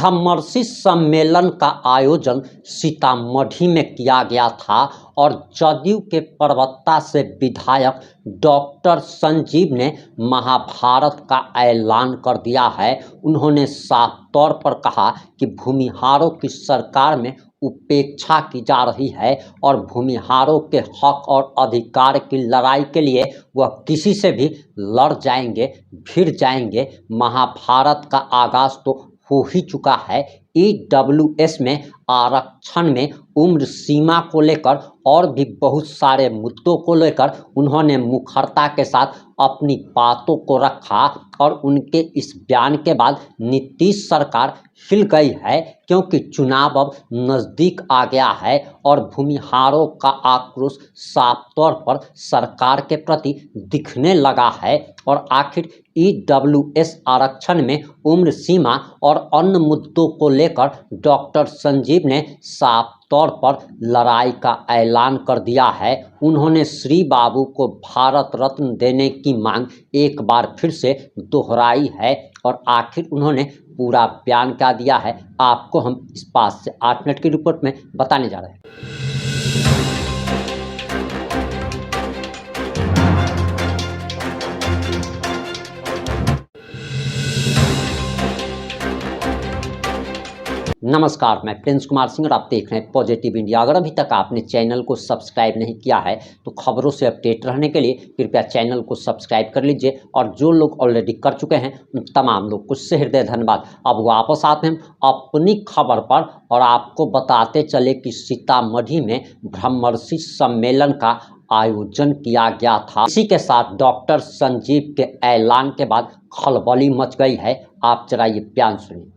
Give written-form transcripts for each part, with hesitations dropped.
ब्रह्मर्षि सम्मेलन का आयोजन सीतामढ़ी में किया गया था और जदयू के प्रवक्ता से विधायक डॉक्टर संजीव ने महाभारत का ऐलान कर दिया है। उन्होंने साफ तौर पर कहा कि भूमिहारों की सरकार में उपेक्षा की जा रही है और भूमिहारों के हक और अधिकार की लड़ाई के लिए वह किसी से भी लड़ जाएंगे, भिड़ जाएंगे। महाभारत का आगाज तो हो ही चुका है। ईडब्ल्यूएस में आरक्षण में उम्र सीमा को लेकर और भी बहुत सारे मुद्दों को लेकर उन्होंने मुखरता के साथ अपनी बातों को रखा और उनके इस बयान के बाद नीतीश सरकार हिल गई है, क्योंकि चुनाव अब नज़दीक आ गया है और भूमिहारों का आक्रोश साफ तौर पर सरकार के प्रति दिखने लगा है। और आखिर ईडब्ल्यूएस आरक्षण में उम्र सीमा और अन्य मुद्दों को लेकर डॉक्टर संजीव ने साफ तौर पर लड़ाई का ऐलान कर दिया है। उन्होंने श्री बाबू को भारत रत्न देने की मांग एक बार फिर से दोहराई है और आखिर उन्होंने पूरा बयान क्या दिया है आपको हम इस 5 से 8 मिनट की रिपोर्ट में बताने जा रहे हैं। नमस्कार, मैं प्रिंस कुमार सिंह और आप देख रहे हैं पॉजिटिव इंडिया। अगर अभी तक आपने चैनल को सब्सक्राइब नहीं किया है तो खबरों से अपडेट रहने के लिए कृपया चैनल को सब्सक्राइब कर लीजिए और जो लोग ऑलरेडी कर चुके हैं उन तमाम लोग को हृदय धन्यवाद। अब वापस आते हैं अपनी खबर पर और आपको बताते चले कि सीतामढ़ी में ब्रह्मर्षि सम्मेलन का आयोजन किया गया था। इसी के साथ डॉक्टर संजीव के ऐलान के बाद खलबली मच गई है। आप जरा ये बयान सुनिए।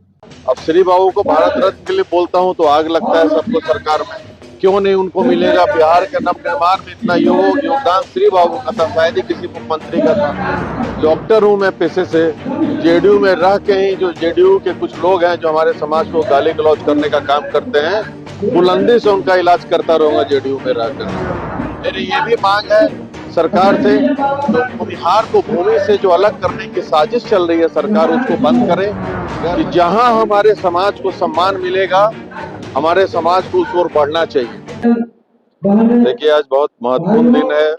अब श्री बाबू को भारत रत्न के लिए बोलता हूं तो आग लगता है सबको सरकार में। क्यों नहीं उनको मिलेगा? बिहार के नवनिर्माण में इतना योगदान श्री बाबू का था, शायद ही किसी मुख्यमंत्री का था। डॉक्टर हूं मैं पेशे से, जेडीयू में रह के ही जो जेडीयू के कुछ लोग हैं जो हमारे समाज को गाली गलौज करने का काम करते हैं, बुलंदी से उनका इलाज करता रहूंगा जेडीयू में रहकर। मेरी ये भी मांग है सरकार से, तो बिहार को भूमि से जो अलग करने की साजिश चल रही है सरकार उसको बंद करे कि जहां हमारे समाज को सम्मान मिलेगा हमारे समाज को उस ओर बढ़ना चाहिए। देखिए आज बहुत महत्वपूर्ण दिन है।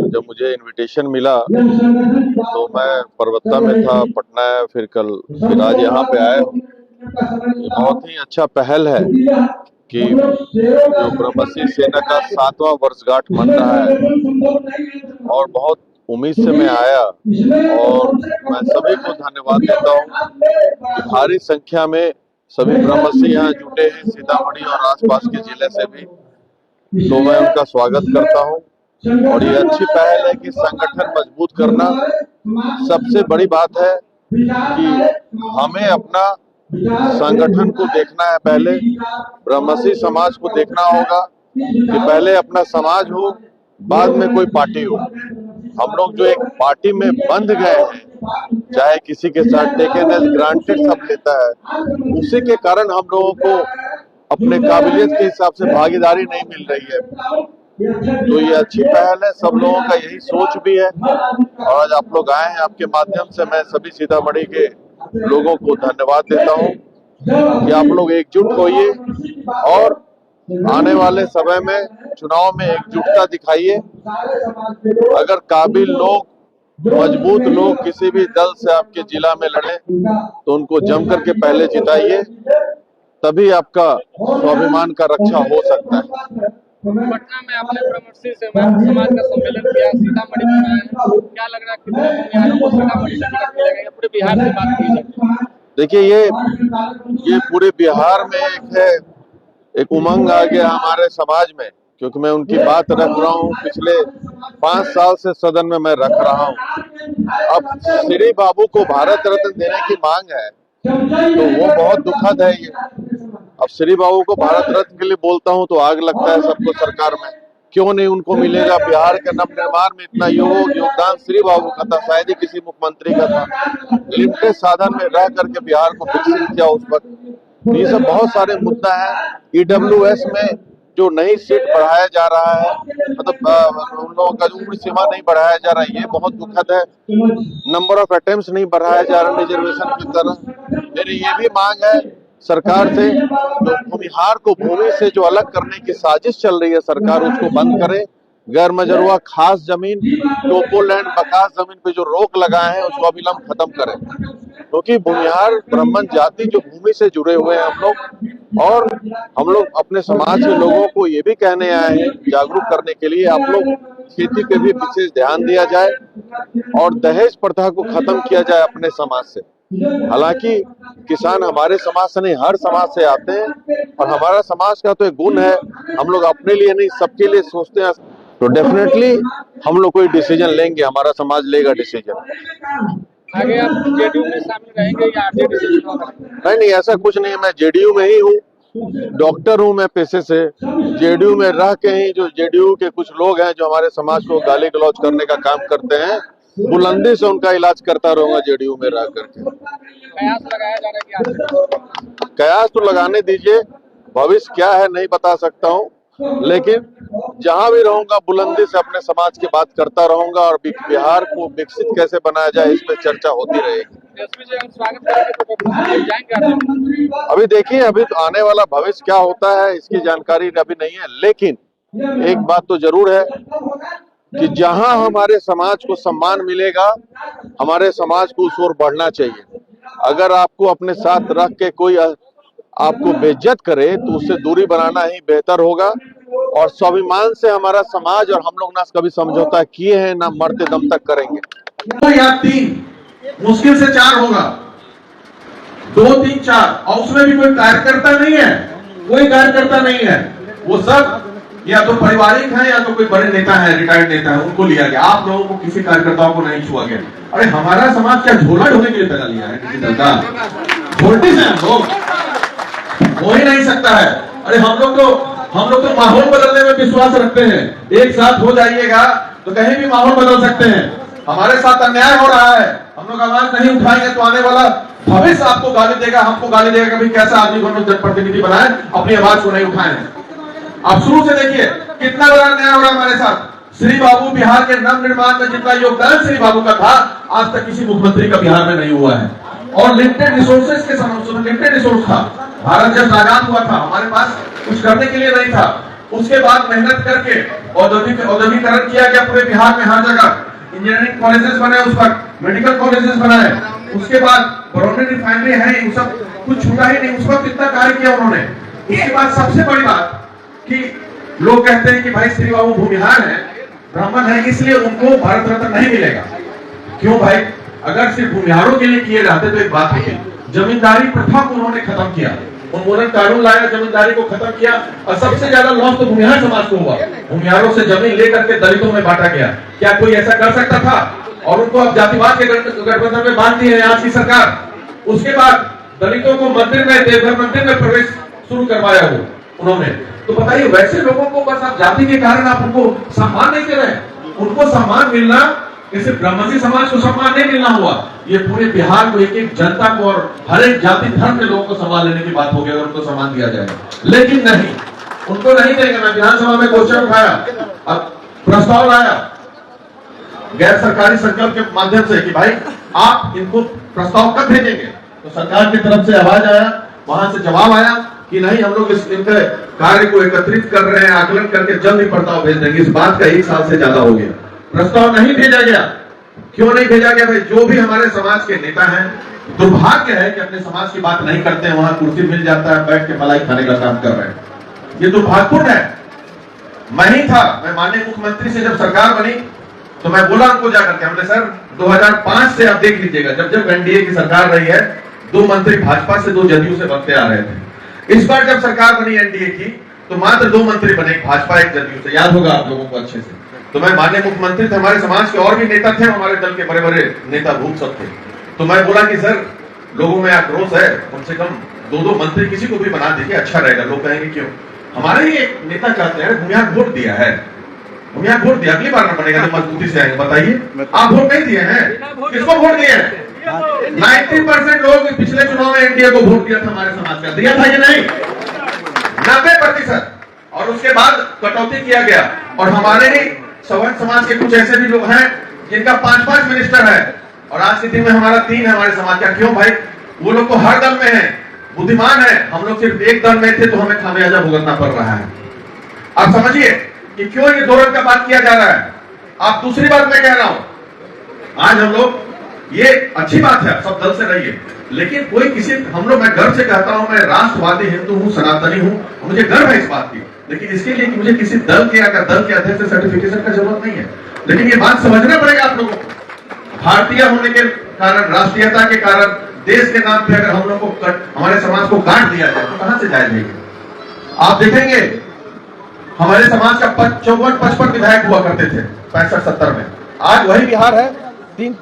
जब मुझे इनविटेशन मिला तो मैं परबत्ता में था, पटना है, फिर आज यहाँ पे आए। बहुत ही अच्छा पहल है कि जो ब्रह्मर्षि सेना का 7वां वर्षगांठ मन रहा है और बहुत उम्मीद से मैं आया और मैं सभी को धन्यवाद देता हूँ कि भारी संख्या में सभी ब्रह्मर्षि यहाँ जुटे हैं, सीतामढ़ी और आसपास के जिले से भी, तो मैं उनका स्वागत करता हूँ। और ये अच्छी पहल है कि संगठन मजबूत करना। सबसे बड़ी बात है कि हमें अपना संगठन को देखना है, पहले ब्रह्मर्षि समाज को देखना होगा कि पहले अपना समाज हो बाद में कोई पार्टी हो। हम लोग जो एक पार्टी में बंध गए हैं, चाहे किसी के साथ टेकन एज ग्रांटेड सब लेता है, उसी के कारण हम लोगों को अपने काबिलियत के हिसाब से भागीदारी नहीं मिल रही है। तो ये अच्छी पहल है, सब लोगों का यही सोच भी है और आज आप लोग आए हैं। आपके माध्यम से मैं सभी सीतामढ़ी के लोगों को धन्यवाद देता हूं कि आप लोग एकजुट होइए और आने वाले समय में चुनाव में एकजुटता दिखाइए। अगर काबिल लोग, मजबूत लोग किसी भी दल से आपके जिला में लड़े तो उनको जम करके पहले जिताइए, तभी आपका स्वाभिमान का रक्षा हो सकता है। पटना में आपने ब्रह्मर्षि समाज का सम्मेलन किया, सीतामढ़ी में आया, क्या लग रहा है कितने भूमिहारों को सीतामढ़ी से टिकट मिलेगा या पूरे बिहार से बात की जाए? देखिए ये पूरे बिहार में एक उमंग आ गया हमारे समाज में, क्योंकि मैं उनकी बात रख रहा हूँ। पिछले 5 साल से सदन में मैं रख रहा हूँ। अब श्री बाबू को भारत रत्न देने की मांग है तो वो बहुत दुखद है। ये अब श्री बाबू को भारत रत्न के लिए बोलता हूं तो आग लगता है सबको सरकार में। क्यों नहीं उनको मिलेगा? बिहार के नवनिर्माण में इतना योगदान श्री बाबू का था, शायद ही किसी मुख्यमंत्री का था। लिमिटेड साधन में रह करके बिहार को विकसित किया उस वक्त। ये सब बहुत सारे मुद्दा है। ईडब्ल्यूएस में जो नई सीट बढ़ाया जा रहा है, मतलब उन लोगों का उम्र सीमा नहीं बढ़ाया जा रहा है, ये बहुत दुखद है। नंबर ऑफ अटेम्प्ट्स नहीं बढ़ाया जा रहा रिजर्वेशन की तरह। मेरी ये भी मांग है सरकार से जो भूमिहार को भूमि से जो अलग करने की साजिश चल रही है, सरकार उसको बंद करे। गैर मजरूआ खास जमीन, टोपोलैंड बकास जमीन पे जो रोक लगाए हैं उसको अविलंब खत्म करें, क्योंकि भूमिहार ब्राह्मण जाति जो भूमि से जुड़े हुए हैं हम लोग, और हम लोग अपने समाज के लोगों को ये भी कहने आए हैं जागरूक करने के लिए, आप लोग खेती पे भी विशेष ध्यान दिया जाए और दहेज प्रथा को खत्म किया जाए अपने समाज से। हालांकि किसान हमारे समाज से नहीं, हर समाज से आते हैं, और हमारा समाज का तो एक गुण है, हम लोग अपने लिए नहीं सबके लिए सोचते हैं। तो डेफिनेटली हम लोग कोई डिसीजन लेंगे, हमारा समाज लेगा डिसीजन। आगे आप जेडीयू में शामिल रहेंगे या आरजेडी से चुनाव करेंगे? नहीं, ऐसा कुछ नहीं है। मैं जेडीयू में ही हूँ, डॉक्टर हूँ मैं पेशे से। जेडीयू में रह के ही जो जेडीयू के कुछ लोग हैं जो हमारे समाज को गाली गलौज करने का काम करते हैं, बुलंदी से उनका इलाज करता रहूंगा जेडीयू में रह करके। कयास लगाया जा रहा है कि कयास तो लगाने दीजिए, भविष्य क्या है नहीं बता सकता हूँ, लेकिन जहां भी रहूंगा बुलंदी से अपने समाज की बात करता रहूंगा और बिहार को विकसित कैसे बनाया जाए इस पे चर्चा होती रहेगी। एसपी जी हम स्वागत करेंगे तो डॉक्टर जाएंगे। अभी देखिए, अभी तो आने वाला भविष्य क्या होता है इसकी जानकारी अभी नहीं है, लेकिन एक बात तो जरूर है कि जहां हमारे समाज को सम्मान मिलेगा, हमारे समाज को उस ओर बढ़ना चाहिए। अगर आपको अपने साथ रख के कोई आपको बेइज्जत करे तो उससे दूरी बनाना ही बेहतर होगा, और स्वाभिमान से हमारा समाज और हम लोग ना कभी समझौता किए हैं ना मरते दम तक करेंगे। या 3 मुश्किल से 4 होगा, 2 3 4, और उसमें भी कोई कार्यकर्ता नहीं है, कोई कार्यकर्ता नहीं है, वो सब या तो पारिवारिक है या तो कोई बड़े नेता है, रिटायर्ड नेता है, उनको लिया गया। आप लोगों को किसी कार्यकर्ताओं को नहीं छुआ गया। अरे हमारा समाज क्या झोला ढोने के लिए पैदा लिया है डिजिटल का? वोल्टेज है हम लोग, हो ही नहीं सकता है। अरे हम लोग तो माहौल बदलने में विश्वास रखते हैं। एक साथ हो जाइएगा तो कहीं भी माहौल बदल सकते हैं। हमारे साथ अन्याय हो रहा है, हम लोग आवाज नहीं उठाएंगे तो आने वाला भविष्य आपको गाली देगा, हमको गाली देगा। कभी कैसा आदमी को जनप्रतिनिधि बनाए, अपनी आवाज को नहीं उठाए। आप शुरू से देखिए कितना बड़ा अन्याय हो रहा है हमारे साथ। श्री बाबू बिहार के नव निर्माण में जितना योगदान श्री बाबू का था, आज तक किसी मुख्यमंत्री का बिहार में नहीं हुआ है। और लिमिटेड रिसोर्सेज के समय लिमिटेड रिसोर्स था। भारत जब आजाद हुआ था हमारे पास कुछ करने के लिए नहीं था। उसके बाद मेहनत करके औद्योगिकरण किया गया पूरे बिहार में, हर जगह इंजीनियरिंग कॉलेजेस बने, उस पर मेडिकल कॉलेजेस बनाए। उसके बाद बरौनी रिफाइनरी है, वो सब कुछ छूटा ही नहीं, उस वक्त इतना कार्य किया उन्होंने। उसके बाद सबसे बड़ी बात कि लोग कहते हैं कि भाई श्री बाबू भूमिहार है, ब्राह्मण है, इसलिए उनको भारत रत्न नहीं मिलेगा। क्यों भाई? अगर सिर्फ भूमिहारों के लिए किए रहते तो एक बात होती। जमींदारी प्रथा को उन्होंने खत्म किया, उन्होंने कानून लाया, जमींदारी को खत्म किया, और सबसे ज्यादा लॉस तो भूमिहार समाज को हुआ। भूमिहारों से जमीन लेकर के दलितों में बांटा गया। क्या कोई ऐसा कर सकता था? और उनको अब जातिवाद के गठबंधन में बांध दी है आज की सरकार। उसके बाद दलितों को मंदिर में, देवघर मंदिर में प्रवेश शुरू करवाया हो उन्होंने। तो बताइए, वैसे लोगों को बस आप जाति के कारण आप उनको सम्मान नहीं दे रहे। उनको सम्मान मिलना जैसे ब्रह्मसी समाज को सम्मान नहीं मिलना हुआ, ये पूरे बिहार को, एक एक जनता को और हर एक जाति धर्म के लोगों को सम्मान लेने की बात होगी अगर उनको सम्मान दिया जाए। लेकिन नहीं, उनको नहीं देंगे। मैं विधानसभा में क्वेश्चन उठाया, अब प्रस्ताव लाया गैर सरकारी संकल्प के माध्यम से कि भाई आप इनको प्रस्ताव कब भेजेंगे, तो सरकार की तरफ से आवाज आया, वहां से जवाब आया कि नहीं, हम लोग इनके कार्य को एकत्रित कर रहे हैं, आकलन करके जल्द ही प्रस्ताव भेज देंगे। इस बात का 1 साल से ज्यादा हो गया, प्रस्ताव नहीं भेजा गया। क्यों नहीं भेजा गया भाई? जो भी हमारे समाज के नेता हैं, दुर्भाग्य है कि अपने समाज की बात नहीं करते हैं, वहां कुर्सी मिल जाता है, बैठ के मलाई खाने का काम कर रहे हैं। ये दुर्भाग्यपूर्ण है। मैं ही था, मैं माननीय मुख्यमंत्री से जब सरकार बनी तो मैं बोला उनको जाकर के, हमने सर 2005 से आप देख लीजिएगा, जब जब एनडीए की सरकार रही है, 2 मंत्री भाजपा से, 2 जदयू से बनते आ रहे थे। इस बार जब सरकार बनी एनडीए की तो मात्र 2 मंत्री बने, एक भाजपा एक जदयू से। याद होगा आप लोगों को अच्छे से। तो मैं माननीय मुख्यमंत्री थे, हमारे समाज के और भी नेता थे, हमारे दल के बड़े बड़े नेता भूख सब थे। तो मैं बोला कि सर लोगों में आक्रोश है, कम से कम 2-2 मंत्री किसी को भी बना दीजिए, अच्छा रहेगा। लोग कहेंगे क्यों? हमारे ही एक नेता कहते हैं भूमिहार वोट दिया है, भूमिहार वोट दिया, अगली बार ना बनेगा तो मजबूती से आएंगे। बताइए, आप वोट नहीं दिए हैं, किसको वोट दिए हैं? 90% लोग पिछले चुनाव में एनडीए को वोट दिया था, हमारे समाज का दिया था कि नहीं? 90%। और उसके बाद कटौती किया गया। और हमारे ही सवर्ण समाज के कुछ ऐसे भी लोग हैं जिनका 5-5 मिनिस्टर है, और आज के दिन में हमारा 3 है हमारे समाज का। क्यों भाई? वो लोग तो हर दल में है, बुद्धिमान है, हम लोग सिर्फ एक दल में थे तो हमें खामियाजा भुगतना पड़ रहा है। आप समझिए कि क्यों ये धोरण का बात किया जा रहा है। आप दूसरी बात मैं कह रहा हूं, आज हम लोग, ये अच्छी बात है, सब दल से रहिए, लेकिन कोई किसी, हम लोग, मैं गर्व से कहता हूं, मैं राष्ट्रवादी हिंदू हूं, सनातनी हूं, मुझे गर्व है इस बात की, लेकिन इसके लिए कि मुझे किसी दल के अगर दल के अध्यक्ष से सर्टिफिकेशन का जरूरत नहीं है। लेकिन ये बात समझना पड़ेगा आप लोगों को, भारतीय होने के कारण, राष्ट्रीयता के कारण, देश के नाम पे अगर हम लोग को हमारे समाज को काट दिया जाए तो कहां से जाएंगे। आप देखेंगे हमारे समाज का 54-55 विधायक हुआ करते थे 65-70 में, आज वही बिहार है 3।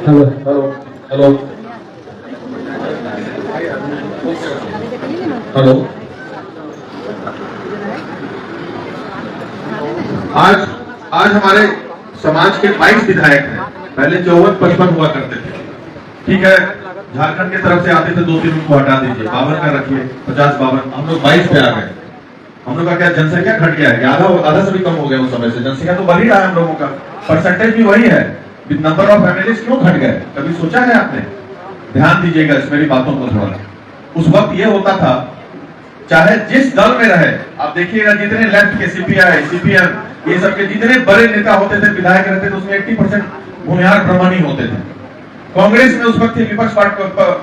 Hello hello hello hello. आज हमारे समाज के 22 विधायक हैं, पहले 54-55 हुआ करते थे। ठीक है, झारखंड की तरफ से आते थे 2-3 उनको हटा दीजिए, 52 का रखिए, 50-52, हम लोग 22 पे आ गए। हम लोग का क्या जनसंख्या घट गया है, आधा से भी कम हो गया उस समय से, जनसंख्या तो बढ़ ही रहा है हम लोगों का, परसेंटेज भी वही है, नंबर ऑफ फैमिलीज क्यों घट गए, कभी सोचा है आपने? ध्यान दीजिएगा इस मेरी बातों को थोड़ा। उस वक्त ये होता था, चाहे जिस दल में रहे, आप देखिएगा जितने लेफ्ट के सीपीआई, सीपीएम, ये सब के जितने बड़े नेता होते थे, विधायक रहते थे, उसमें 80% भूमिहार ब्राह्मणी होते थे। कांग्रेस में उस वक्त विपक्ष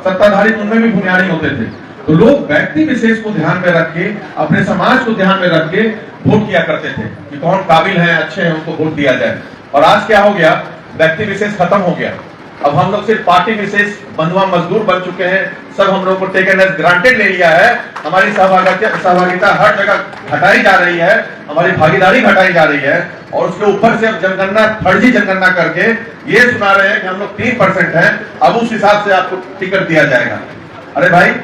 सत्ताधारी, उनमें भी भूमिहारी होते थे। तो लोग व्यक्ति विशेष को ध्यान में रख के, अपने समाज को ध्यान में रख के वोट किया करते थे कि कौन काबिल है, अच्छे हैं, उनको वोट दिया जाए। और आज क्या हो गया, व्यक्ति विशेष खत्म हो गया। अब हम लोग सिर्फ पार्टी विशेष बंधुआ मजदूर बन चुके हैं, सब हम लोग को टेकन एज ग्रांटेड ले लिया है। हमारी सहभागिता हर जगह घटाई जा रही है, हमारी भागीदारी घटाई जा रही है, और उसके ऊपर से अब जनगणना, फर्जी जनगणना करके ये सुना रहे हैं कि हम लोग 3% हैं, अब उस हिसाब से आपको टिकट दिया जाएगा। अरे भाई,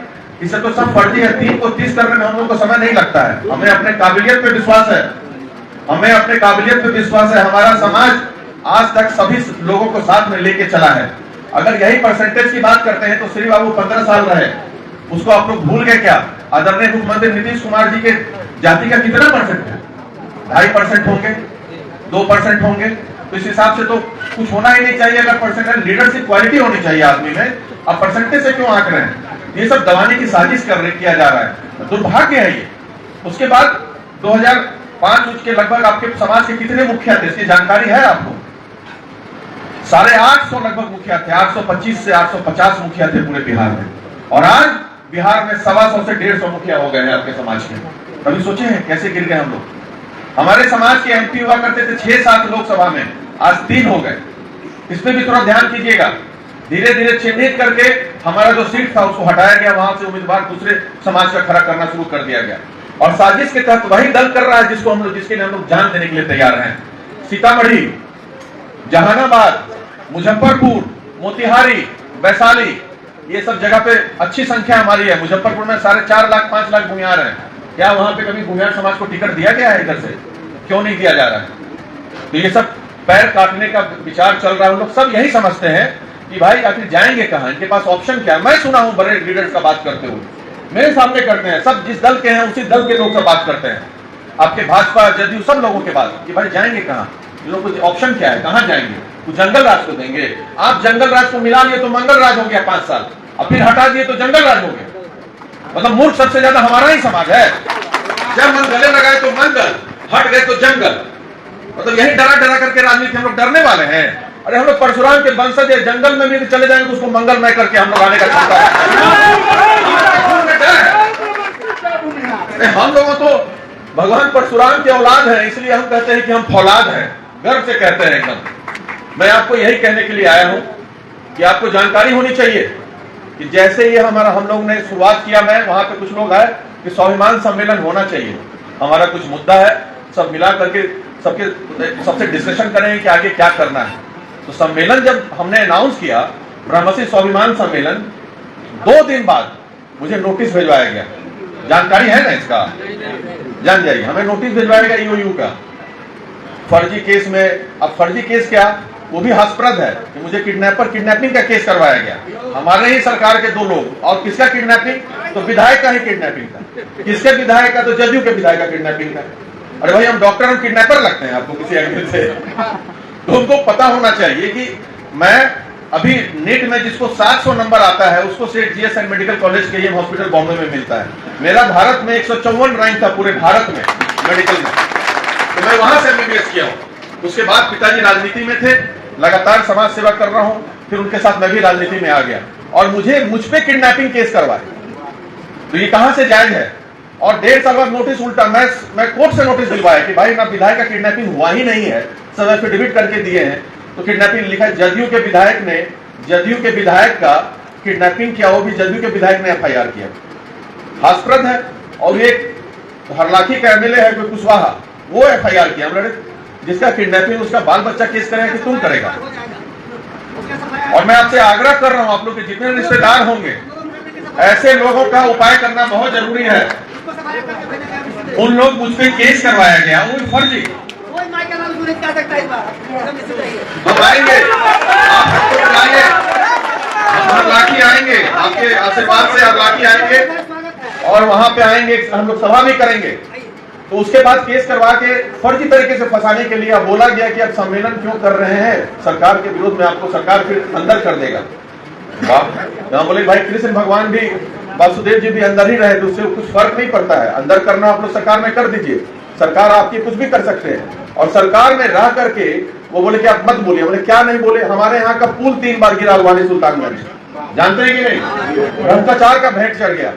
इसे तो सब फर्जी है। 3 को 30 करने में हम लोग को समय नहीं लगता है। हमें अपने काबिलियत पे विश्वास है, हमें अपने काबिलियत पे विश्वास है। हमारा समाज आज तक सभी लोगों को साथ में लेके चला है। अगर यही परसेंटेज की बात करते हैं तो श्री बाबू 15 साल रहे, उसको आप लोग भूल गए क्या? आदरणीय मुख्यमंत्री नीतीश कुमार जी के जाति का कितना परसेंट है? 2.5% होंगे, 2% होंगे। तो इस हिसाब से तो कुछ होना ही नहीं चाहिए। अगर परसेंटेज, लीडरशिप क्वालिटी होनी चाहिए आदमी में, अब परसेंटेज से क्यों आंक रहे हैं? ये सब दबाने की साजिश किया जा रहा है, दुर्भाग्य है ये। उसके बाद 2005 के लगभग आपके समाज के कितने मुखिया थे, इसकी जानकारी है आपको? 850 लगभग मुखिया थे, 825 से 850 मुखिया थे पूरे बिहार में। और आज बिहार में 125 से 150 मुखिया हो गए हैं आपके समाज के। कभी सोचे हैं कैसे गिर गए हम लोग? हमारे समाज के एमपी हुआ करते थे 6-7 लोकसभा में, आज 3 हो गए। इसमें भी थोड़ा ध्यान कीजिएगा। धीरे धीरे चिन्हित करके हमारा जो सीट था उसको हटाया गया, वहां से उम्मीदवार दूसरे समाज का खड़ा करना शुरू कर दिया गया। और साजिश के तहत वही दल कर रहा है जिसके लिए हम लोग जान देने के लिए तैयार हैं। सीतामढ़ी, जहानाबाद, मुजफ्फरपुर, मोतिहारी, वैशाली, ये सब जगह पे अच्छी संख्या हमारी है। मुजफ्फरपुर में 4.5 लाख 5 लाख भूमिहार है। क्या वहां पे कभी भूमिहार समाज को टिकट दिया गया है? इधर से क्यों नहीं दिया जा रहा है? तो ये सब पैर काटने का विचार चल रहा है। लोग सब यही समझते हैं कि भाई आखिर जाएंगे कहां, इनके पास ऑप्शन क्या है? मैं सुना हूं बड़े लीडर्स का बात करते हुए, मेरे सामने करते हैं, सब जिस दल के हैं उसी दल के लोग सब बात करते हैं, आपके भाजपा, जदयू, सब लोगों के बात कि भाई जाएंगे कहां, इन लोगों को ऑप्शन क्या है, कहां जाएंगे? तो जंगल राज को देंगे। आप जंगल राज को मिला लिए तो मंगल राज हो गया 5 साल, और फिर हटा दिए तो जंगल राज हो गया। मतलब मूर्ख सबसे ज्यादा हमारा ही समाज है। जब मन गले लगाए तो मंगल, हट गए तो जंगल। मतलब यही डरा डरा करके राजनीति हम लोग डरने वाले हैं। अरे हम लोग परशुराम के वंशज है, जंगल में भी चले जाएंगे उसको मंगलमय करके हम लोग आने का क्षमता है। हम लोगों तो भगवान परशुराम के औलाद है, इसलिए हम कहते हैं कि हम फौलाद हैं, गर्व से कहते हैं एकदम। मैं आपको यही कहने के लिए आया हूं कि आपको जानकारी होनी चाहिए कि जैसे ये हम लोग ने शुरुआत किया, मैं वहां पे कुछ लोग आए कि स्वाभिमान सम्मेलन होना चाहिए, हमारा कुछ मुद्दा है, सब मिला करके सबसे डिस्कशन करेंगे कि आगे क्या करना है। तो सम्मेलन जब हमने अनाउंस किया, ब्रह्मसी स्वाभिमान सम्मेलन, 2 दिन बाद मुझे नोटिस भिजवाया गया। जानकारी है ना इसका, जान जाइए, हमें नोटिस भिजवाया गया ईओयू का फर्जी केस में। अब फर्जी केस क्या, वो भी हास्यास्पद है कि मुझे किडनैपिंग का केस करवाया गया। हमारे ही सरकार के 2 लोग, और किसका किडनैपिंग, तो विधायक का ही किडनैपिंग था। किसके विधायक का, तो जदयू के विधायक का किडनैपिंग था। अरे भाई, हम डॉक्टर, हम किडनैपर लगते हैं आपको किसी एंगल से? तो उनको पता होना चाहिए कि मैं अभी नीट में जिसको 700 नंबर आता है उसको सेठ जीएस एंड मेडिकल कॉलेज के हॉस्पिटल बॉम्बे में मिलता है। मेरा भारत में 154 रैंक था पूरे भारत में मेडिकल में, तो मैं वहां से एमबीबीएस किया हूं। उसके बाद पिताजी राजनीति में थे, लगातार समाज सेवा कर रहा हूं, फिर उनके साथ मैं भी राजनीति में आ गया और मुझ पे किडनैपिंग केस करवाए, तो ये कहां से जायज है? और 1.5 साल बाद नोटिस उल्टा, मैं कोर्ट से नोटिस दिलवाया कि भाई ना विधायक का किडनैपिंग हुआ ही नहीं है, सब एफिडेविट करके दिए हैं, तो किडनैपिंग लिखा है। जदयू के विधायक का किडनैपिंग किया, वो भी जदयू के विधायक ने एफआईआर किया। हास्यास्पद है। और ये हरलाखी का एमएलए है कोई कुशवाहा, वो एफआईआर किया, जिसका किडनैपिंग उसका बाल बच्चा केस करेगा कि तुम करेगा। और मैं आपसे आग्रह कर रहा हूं, आप लोग के जितने रिश्तेदार होंगे, ऐसे लोगों का उपाय करना बहुत जरूरी है। उन लोग मुझ पे केस करवाया गया, वो फर्जी, हम आएंगे, आप सबको बुलाएंगे, हम लाठी आएंगे, आपके आशीर्वाद से आप लाठी आएंगे और वहां पे आएंगे, हम लोग सभा भी करेंगे। तो उसके बाद केस करवा के फर्जी तरीके से फंसाने के लिए अब बोला गया कि आप सम्मेलन क्यों कर रहे हैं सरकार के विरोध में, आपको सरकार फिर अंदर कर देगा। बोले भाई, कृष्ण भगवान भी, वासुदेव जी भी अंदर ही रहे, तो उससे कुछ फर्क नहीं पड़ता है। अंदर करना आप लोग सरकार में कर दीजिए, सरकार आपकी कुछ भी कर सकते हैं। और सरकार में रह करके वो बोले कि आप मत बोलिए। बोले क्या नहीं बोले? हमारे यहाँ का पुल 3 बार गिरा वानी सुल्तानगंज, जानते हैं कि नहीं? भ्रष्टाचार का भेंट चढ़ गया।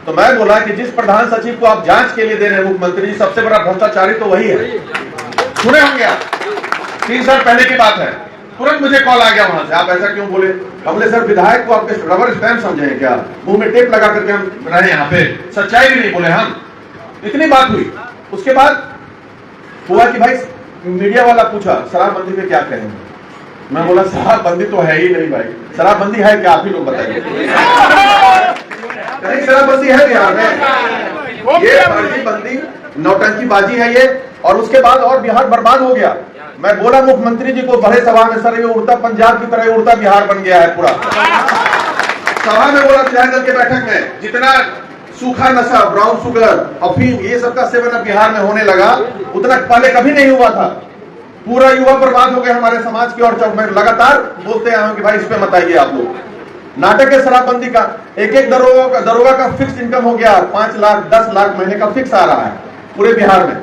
तो मैं बोला कि जिस प्रधान सचिव को आप जांच के लिए दे रहे हैं मुख्यमंत्री जी, सबसे बड़ा भ्रष्टाचारी तो वही है। सुने होंगे आप, 3 साल पहले की बात है, तुरंत मुझे कॉल आ गया वहां से, आप ऐसा क्यों बोले? हम बोले सर, विधायक को आपके रबर स्टैंप समझे क्या? मुंह में टेप लगा करके हम रहे यहाँ पे, सच्चाई भी नहीं बोले हम। इतनी बात हुई। उसके बाद हुआ कि भाई मीडिया वाला पूछा शराबबंदी पे क्या कहेंगे? मैं बोला शराबबंदी तो है ही नहीं भाई, शराबबंदी है क्या? आप ही लोग बताइए। कहीं शराबबंदी है बिहार में? ये फर्जी बंदी, नौटंकीबाजी है ये। और उसके बाद और बिहार बर्बाद हो गया। मैं बोला मुख्यमंत्री जी को बड़े सभा में, सर ये उड़ता पंजाब की तरह उड़ता बिहार बन गया है पूरा। सभा में बोला विधायक के बैठक में, जितना सूखा नशा, ब्राउन शुगर, अफीम, ये सब का सेवन अब बिहार में होने लगा, उतना पहले कभी नहीं हुआ था। पूरा युवा बर्बाद हो गया हमारे समाज की। और मैं लगातार बोलते आया हूं कि भाई इस पे मत आइए आप लोग। नाटक है शराबबंदी का। एक दरोगा का फिक्स इनकम हो गया 5 लाख 10 लाख महीने का फिक्स आ रहा है पूरे बिहार में।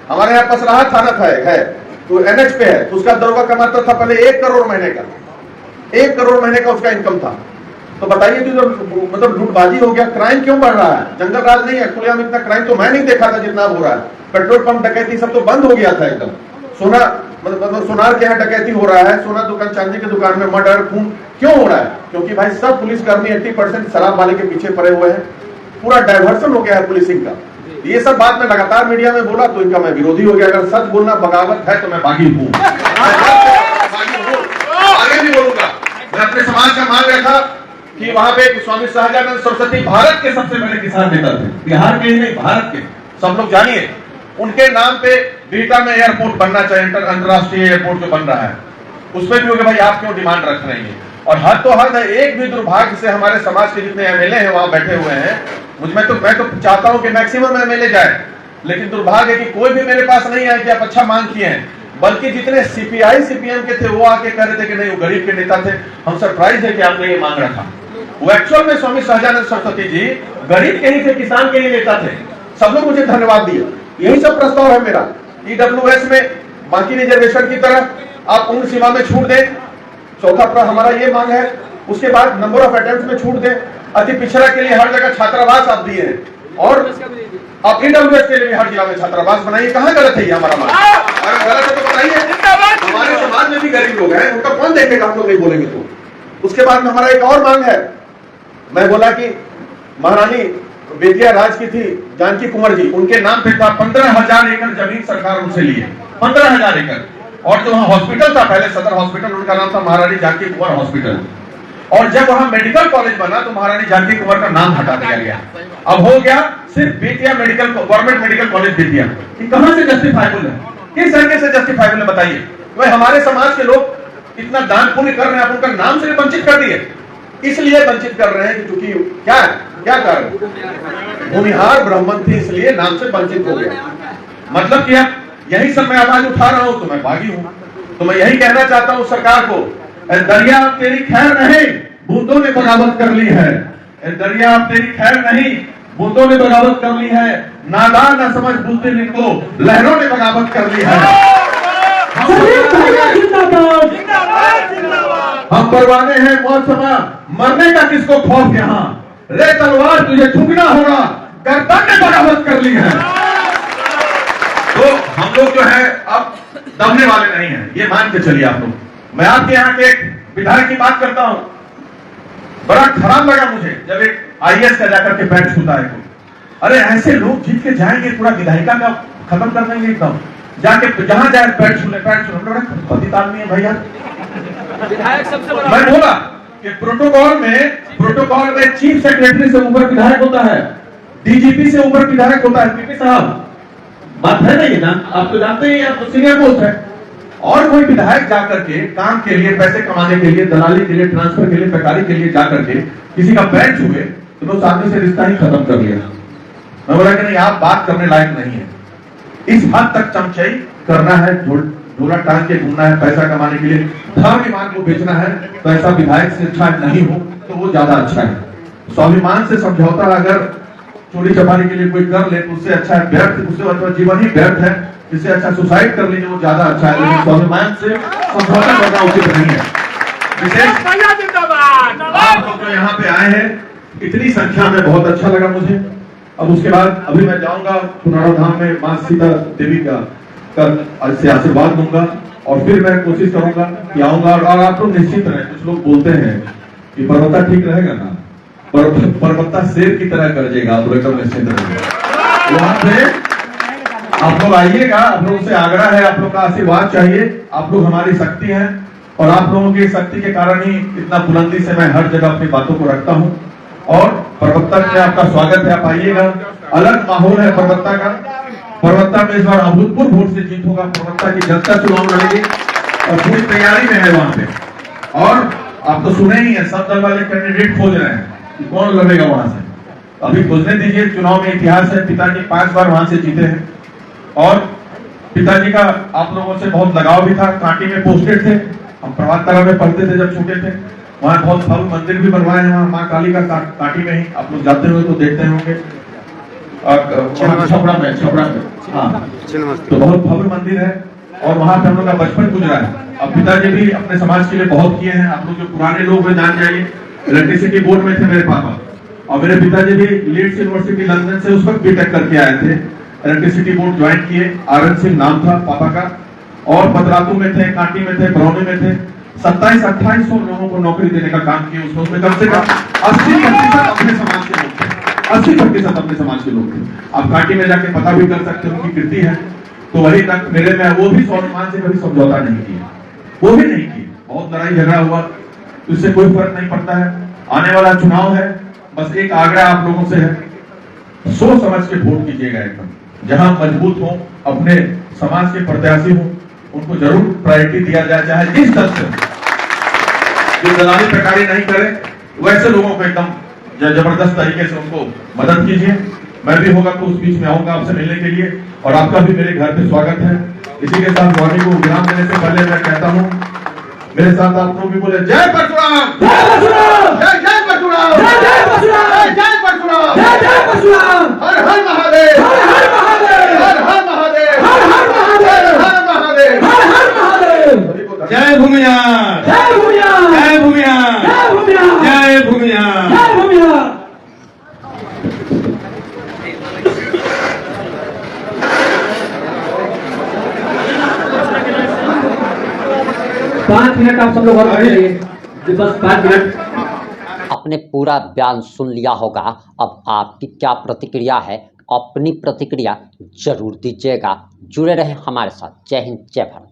हमारे यहाँ पसराहा थाना है तो एनएच पे है, तो उसका दरोगा कमाता था पहले 1 करोड़ महीने का, 1 करोड़ महीने का उसका इनकम था। तो बताइए कि मतलब लूटबाजी हो गया, क्राइम क्यों बढ़ रहा है? जंगल राज नहीं है, खुलेआम इतना क्राइम तो मैं नहीं देखा था जितना हो रहा है। पेट्रोल पंप डकैती सब तो बंद हो गया था एकदम। सोना मतलब सोनार के यहाँ डकैती हो रहा है, सोना दुकान, चांदी की दुकान में मर्डर, खून क्यों हो रहा है? क्योंकि भाई सब पुलिसकर्मी 80% शराब वाले के पीछे पड़े हुए हैं। पूरा डाइवर्सन हो गया है पुलिसिंग का। ये सब बात मैं लगातार मीडिया में बोला तो इनका मैं विरोधी हो गया। अगर सच बोलना बगावत है तो मैं बागी हूँ, आगे भी बोलूंगा। मैं अपने समाज का मान रखा कि वहां पे स्वामी सहजानंद सरस्वती भारत के सबसे बड़े किसान नेता थे, बिहार के ही नहीं भारत के, सब लोग जानिए। उनके नाम पे बिहटा में एयरपोर्ट बनना चाहिए, अंतरराष्ट्रीय एयरपोर्ट जो बन रहा है, उस पर भी हो गया भाई आप क्यों डिमांड रख रहे हैं? और हद तो हद है। एक भी दुर्भाग्य से हमारे समाज के जितने एमएलए हैं वहां बैठे हुए हैं, मैं तो चाहता हूं कि मैक्सिमम एमएलए जाए, लेकिन दुर्भाग्य है कि कोई भी मेरे पास नहीं आया कि आप अच्छा मांग किए हैं। बल्कि जितने सीपीआई सीपीएम के थे वो आके कह रहे थे कि नहीं वो गरीब के नेता थे, हम सरप्राइज है कि आपने ये मांग रखा। वो एक्चुअल में स्वामी सहजानंद सरस्वती जी गरीब के ही थे, किसान के ही नेता थे। सब लोग मुझे धन्यवाद दिए। यही सब प्रस्ताव है मेरा। ईडब्ल्यूएस में बाकी रिजर्वेशन की तरह आप उम्र सीमा में छूट दें, चौथा हमारा ये मांग है। उसके बाद नंबर ऑफ अटेम्प्ट में छूट दें। अति पिछड़ा के लिए हर जगह छात्रावास आप दिए हैं, और अब ईडब्ल्यूएस के लिए भी हर जिला में छात्रावास बनाइए। कहाँ गलत है ये हमारा मांग? अगर गलत है तो बताइए। हमारे समाज में भी गरीब लोग हैं, उनका कौन देखेगा हम लोग नहीं बोलेंगे तो। उसके बाद में हमारा एक और मांग है, मैं बोला कि महारानी बेतिया राज की थी जानकी कुंवर जी, उनके नाम पे था 15,000 एकड़ जमीन सरकार उनसे लिए, 15,000 एकड़। और जो वहां हॉस्पिटल था पहले सदर हॉस्पिटल, उनका नाम था महारानी जानकी कुंवर हॉस्पिटल। और जब वहां मेडिकल कॉलेज बना तो महारानी जानकी कुंवर का नाम हटा दिया गया। अब हो गया सिर्फ Bettiah medical, government medical college Bettiah. कि कहां से जस्टिफाइबल है, किस तरीके से जस्टिफाइबल है बताइए? भाई हमारे समाज के लोग इतना दान पुण्य कर रहे हैं, आप उनका नाम से वंचित कर दिए। इसलिए वंचित कर रहे हैं कि चूंकि क्या कारण, भूमिहार ब्राह्मण थी इसलिए नाम से वंचित हो गया। मतलब क्या? यही सब मैं आवाज उठा रहा हूं तो मैं बागी हूं। तो मैं यही कहना चाहता हूं सरकार को, दरिया अब तेरी खैर नहीं, बूंदों ने बगावत कर ली है। दरिया अब तेरी खैर नहीं, बूंदों ने बगावत कर ली है। नादान न समझ बुजदिल इनको लहरों ने बगावत कर ली है। हम परवाने हैं मौसमा, मरने का किसको खौफ यहाँ। रे तलवार तुझे झुकना होगा, गर्दन ने बगावत कर ली है। तो हम लोग जो है अब दबने वाले नहीं हैं, ये मान के चलिए आप लोग। मैं आपके यहाँ के एक विधायक की बात करता हूं। बड़ा खराब लगा मुझे जब एक आईएएस का जाकर के पैर छूता है। अरे ऐसे लोग जीत के जाएंगे, पूरा विधायिका का खत्म कर देंगे एकदम। जाके जहां जाए पैर छूले, पतित आदमी है भैया। विधायक सबसे बड़ा, मैं बोला कि प्रोटोकॉल में चीफ सेक्रेटरी से ऊपर विधायक होता है, डीजीपी से ऊपर विधायक होता है। पीपी साहब बात है ना, ये आप तो जानते हैं, आप तो सीनियर पोस्ट है। और कोई विधायक जाकर के काम के लिए, पैसे कमाने के लिए, दलाली के लिए, ट्रांसफर के लिए, बेकारी के लिए जाकर के किसी का पैर छुए तो उस आदमी से रिश्ता ही खत्म कर लिया। मैं बोला कि नहीं, आप बात करने लायक नहीं है। इस हद तक चमचाई करना है, झोला टांग के घूमना है पैसा कमाने के लिए, धर्म ईमान को बेचना है, तो ऐसा विधायक से अच्छा नहीं हो तो वो ज्यादा अच्छा है। स्वाभिमान से समझौता अगर चोरी चपाने के लिए कोई कर ले तो उससे अच्छा है व्यर्थ, उससे अच्छा जीवन ही व्यर्थ है। इससे अच्छा सुसाइड कर लीजिए, वो ज्यादा अच्छा है। लेकिन स्वाभिमान से समझौता करना उचित नहीं है। विशेष आप लोग जो यहाँ पे आए हैं इतनी संख्या में, बहुत अच्छा लगा मुझे। अब उसके बाद अभी मैं जाऊंगा पुनारा धाम में मां सीता देवी का से आशीर्वाद लूंगा और फिर मैं कोशिश करूंगा कि आऊंगा। और आप लोग निश्चित रहे, कुछ लोग बोलते हैं कि पर्वता ठीक रहेगा ना, पर्वता शेर की तरह गरजेगा, आप लोग एकदम निश्चित रहेंगे। वहां पे आप लोग आइएगा, आप लोगों से आग्रह है, आप लोग का आशीर्वाद चाहिए। आप लोग हमारी शक्ति हैं और आप लोगों की शक्ति के कारण ही इतना बुलंदी से मैं हर जगह अपनी बातों को रखता हूँ। और पर्वता में आपका स्वागत है, आप आइएगा। अलग माहौल है पर्वता का। पर्वता में इस बार अभूतपूर्व वोट से जीत होगा। पर्वता की जनता चुनाव लड़ेगी और पूरी तैयारी में है वहां पे। और आप तो सुने ही है, सब दल वाले कैंडिडेट खोज रहे हैं कि कौन लड़ेगा वहां से। अभी खोजने दीजिए, चुनाव में इतिहास है, पिताजी 5 बार वहां से जीते हैं। और पिताजी का आप लोगों से बहुत लगाव भी था। कांटी में पोस्टेड थे, हम प्रभात तारा में पढ़ते थे जब छोटे थे। वहाँ बहुत भव्य मंदिर भी बनवाए हैं, वहाँ माँ काली का कांटी में ही आप लोग जाते हुए तो देखते होंगे। छपरा में हाँ, तो बहुत भव्य मंदिर है और वहाँ पे हम लोग का बचपन गुजरा है। अब पिताजी भी अपने समाज के लिए बहुत किए हैं। आप लोग जो पुराने लोग हैं जान जाइए, इलेक्ट्रिसिटी बोर्ड में थे मेरे पापा, और मेरे पिताजी भी लीड्स यूनिवर्सिटी लंदन से उस वक्त बीटेक करके आए थे। इलेक्ट्रिसिटी बोर्ड ज्वाइन किए, RN सिंह नाम था पापा का। और पतरातू में थे, कांटी में थे, बरौनी में थे। 2700-2800 लोगों को नौकरी देने का काम किया उसमें कम से कम 80% अपने समाज के लोग थे। 80% अपने समाज के लोग थे। आप कांटी में जाके पता भी कर सकते हो, उनकी कीर्ति है। तो वही तक मेरे में वो भी स्वाभिमान से कभी समझौता नहीं किया, वो भी नहीं किया। बहुत लड़ाई झगड़ा हुआ, इससे कोई फर्क नहीं पड़ता है। आने वाला चुनाव है, बस एक आग्रह आप लोगों से है, सोच समझ के वोट कीजिएगा। एकदम जहां मजबूत हो, अपने समाज के प्रत्याशी हो, उनको जरूर प्रायोरिटी दिया जाए, चाहे जिस दल से, जो दलाली प्रकारी नहीं करे, वैसे लोगों को एकदम जबरदस्त तरीके से उनको मदद कीजिए। मैं भी होगा तो उस बीच में आऊंगा आपसे मिलने के लिए, और आपका भी मेरे घर पे स्वागत है। इसी के साथ वाणी को विराम देने से पहले मैं कहता हूँ, मेरे साथ आप लोग भी बोले जय परशुराम, जय परशुराम, जय परशुराम, जय परशुराम, जय परशुराम, जय परशुराम। हर हर महादेव, हर हर महादेव, हर हर महादेव, हर हर महादेव, हर महादेव, हर हर महादेव। जय भूमिया, जय भूमिया, जय भूमिया, जय भूमिया, जय भूमिया, जय भूमिया। 5 मिनट आप सब लोग और खड़े रहिए, बस 5 मिनट। आपने पूरा बयान सुन लिया होगा। अब आपकी क्या प्रतिक्रिया है, अपनी प्रतिक्रिया जरूर दीजिएगा। जुड़े रहें हमारे साथ। जय हिंद, जय भारत।